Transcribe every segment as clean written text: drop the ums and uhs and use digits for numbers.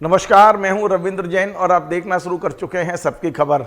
नमस्कार, मैं हूं रविंद्र जैन और आप देखना शुरू कर चुके हैं सबकी खबर।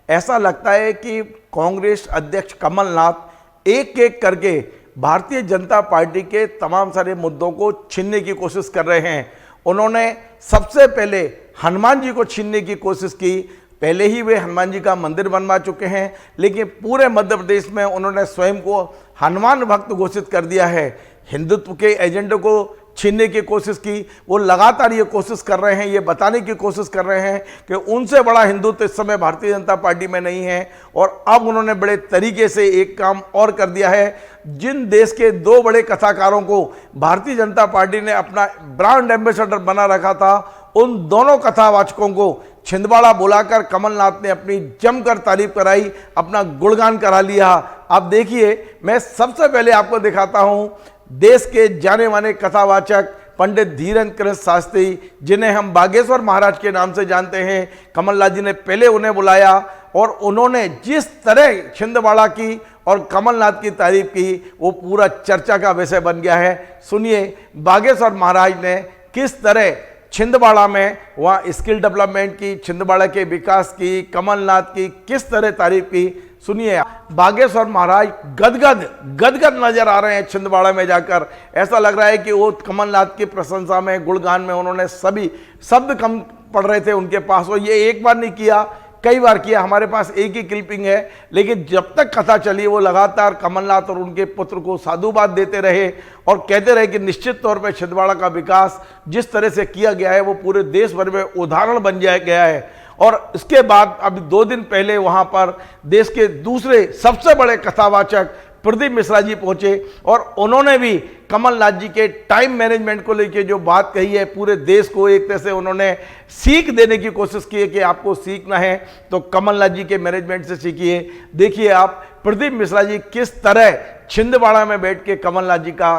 ऐसा लगता है कि कांग्रेस अध्यक्ष कमलनाथ एक एक करके भारतीय जनता पार्टी के तमाम सारे मुद्दों को छीनने की कोशिश कर रहे हैं। उन्होंने सबसे पहले हनुमान जी को छीनने की कोशिश की। पहले ही वे हनुमान जी का मंदिर बनवा चुके हैं, लेकिन पूरे मध्य प्रदेश में उन्होंने स्वयं को हनुमान भक्त घोषित कर दिया है। हिंदुत्व के एजेंडे को छीनने की कोशिश की। वो लगातार ये कोशिश कर रहे हैं, ये बताने की कोशिश कर रहे हैं कि उनसे बड़ा हिंदुत्व इस समय भारतीय जनता पार्टी में नहीं है। और अब उन्होंने बड़े तरीके से एक काम और कर दिया है। जिन देश के दो बड़े कथाकारों को भारतीय जनता पार्टी ने अपना ब्रांड एम्बेसडर बना रखा था, उन दोनों कथावाचकों को छिंदवाड़ा बुलाकर कमलनाथ ने अपनी जमकर तारीफ कराई, अपना गुणगान करा लिया। आप देखिए, मैं सबसे पहले आपको दिखाता हूं देश के जाने माने कथावाचक पंडित धीरेन्द्र कृष्ण शास्त्री, जिन्हें हम बागेश्वर महाराज के नाम से जानते हैं। कमलनाथ जी ने पहले उन्हें बुलाया और उन्होंने जिस तरह छिंदवाड़ा की और कमलनाथ की तारीफ की, वो पूरा चर्चा का विषय बन गया है। सुनिए बागेश्वर महाराज ने किस तरह छिंदवाड़ा में वहाँ स्किल डेवलपमेंट की, छिंदवाड़ा के विकास की, कमलनाथ की किस तरह तारीफ की। सुनिए, बागेश्वर महाराज गदगद नजर आ रहे हैं छिंदवाड़ा में जाकर। ऐसा लग रहा है कि वो कमलनाथ की प्रशंसा में, गुणगान में उन्होंने सभी शब्द कम पड़ रहे थे उनके पास। और ये एक बार नहीं किया, कई बार किया। हमारे पास एक ही क्लिपिंग है, लेकिन जब तक कथा चली वो लगातार कमलनाथ और उनके पुत्र को साधुवाद देते रहे और कहते रहे कि निश्चित तौर पर छिंदवाड़ा का विकास जिस तरह से किया गया है वो पूरे देश भर में उदाहरण बन गया है। और इसके बाद अभी 2 दिन पहले वहां पर देश के दूसरे सबसे बड़े कथावाचक प्रदीप मिश्रा जी पहुंचे और उन्होंने भी कमलनाथ जी के टाइम मैनेजमेंट को लेकर जो बात कही है, पूरे देश को एक तरह से उन्होंने सीख देने की कोशिश की है कि आपको सीखना है तो कमलनाथ जी के मैनेजमेंट से सीखिए। देखिए आप प्रदीप मिश्रा जी किस तरह छिंदवाड़ा में बैठ के कमलनाथ जी का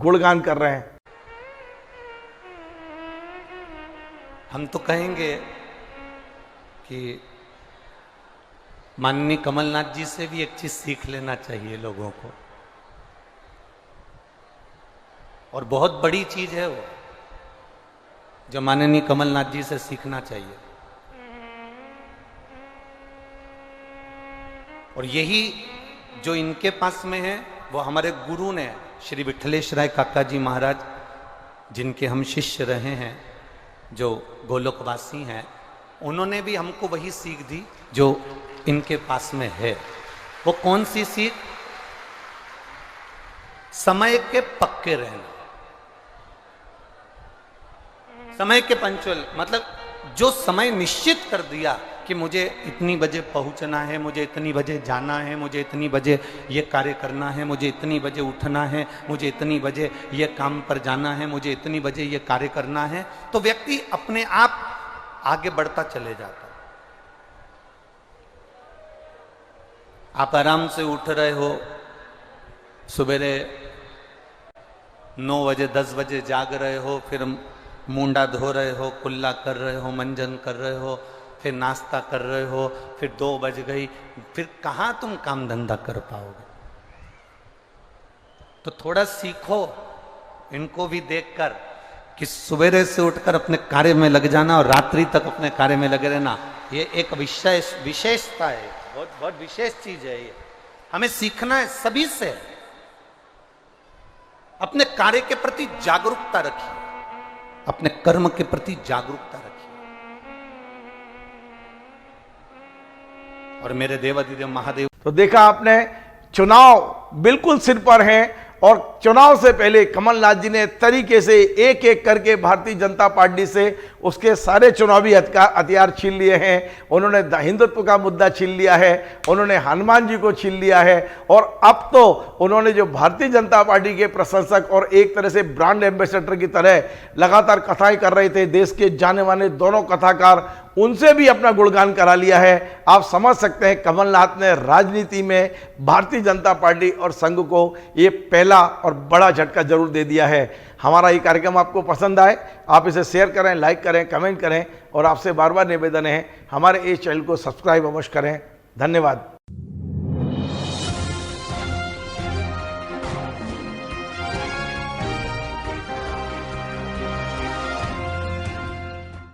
गुणगान कर रहे हैं। हम तो कहेंगे कि माननीय कमलनाथ जी से भी एक चीज सीख लेना चाहिए लोगों को, और बहुत बड़ी चीज है वो जो माननीय कमलनाथ जी से सीखना चाहिए। और यही जो इनके पास में है वो हमारे गुरु ने, श्री विठलेश्वराय काका जी महाराज, जिनके हम शिष्य रहे हैं, जो गोलोकवासी हैं, उन्होंने भी हमको वही सीख दी जो इनके पास में है। वो कौन सी सीख? समय के पक्के रहना, समय के पंचुअल। मतलब जो समय निश्चित कर दिया कि मुझे इतनी बजे पहुंचना है, मुझे इतनी बजे जाना है, मुझे इतनी बजे ये कार्य करना है, मुझे इतनी बजे उठना है, मुझे इतनी बजे ये काम पर जाना है, मुझे इतनी बजे ये कार्य करना है, तो व्यक्ति अपने आप आगे बढ़ता चले जाता। आप आराम से उठ रहे हो, सवेरे 9 बजे 10 बजे जाग रहे हो, फिर मुंडा धो रहे हो, कुल्ला कर रहे हो, मंजन कर रहे हो, फिर नाश्ता कर रहे हो, फिर 2 बज गई, फिर कहाँ तुम काम धंधा कर पाओगे। तो थोड़ा सीखो इनको भी देखकर कि सवेरे से उठकर अपने कार्य में लग जाना और रात्रि तक अपने कार्य में लगे रहना, ये एक विशेषता है, बहुत विशेष चीज है। ये हमें सीखना है सभी से। अपने कार्य के प्रति जागरूकता रखिए, अपने कर्म के प्रति जागरूकता रखिए। और मेरे देवाधिदेव महादेव, तो देखा आपने, चुनाव बिल्कुल सिर पर हैं और चुनाव से पहले कमलनाथ जी ने तरीके से एक एक करके भारतीय जनता पार्टी से उसके सारे चुनावी हथियार छीन लिए हैं। उन्होंने हिंदुत्व का मुद्दा छीन लिया है, उन्होंने हनुमान जी को छीन लिया है और अब तो उन्होंने जो भारतीय जनता पार्टी के प्रशंसक और एक तरह से ब्रांड एम्बेसडर की तरह लगातार कथाएं कर रहे थे, देश के जाने माने दोनों कथाकार, उनसे भी अपना गुणगान करा लिया है। आप समझ सकते हैं कमलनाथ ने राजनीति में भारतीय जनता पार्टी और संघ को ये पहला और बड़ा झटका जरूर दे दिया है। हमारा ये कार्यक्रम आपको पसंद आए, आप इसे शेयर करें, लाइक करें, कमेंट करें और आपसे बार बार निवेदन है हमारे इस चैनल को सब्सक्राइब अवश्य करें। धन्यवाद।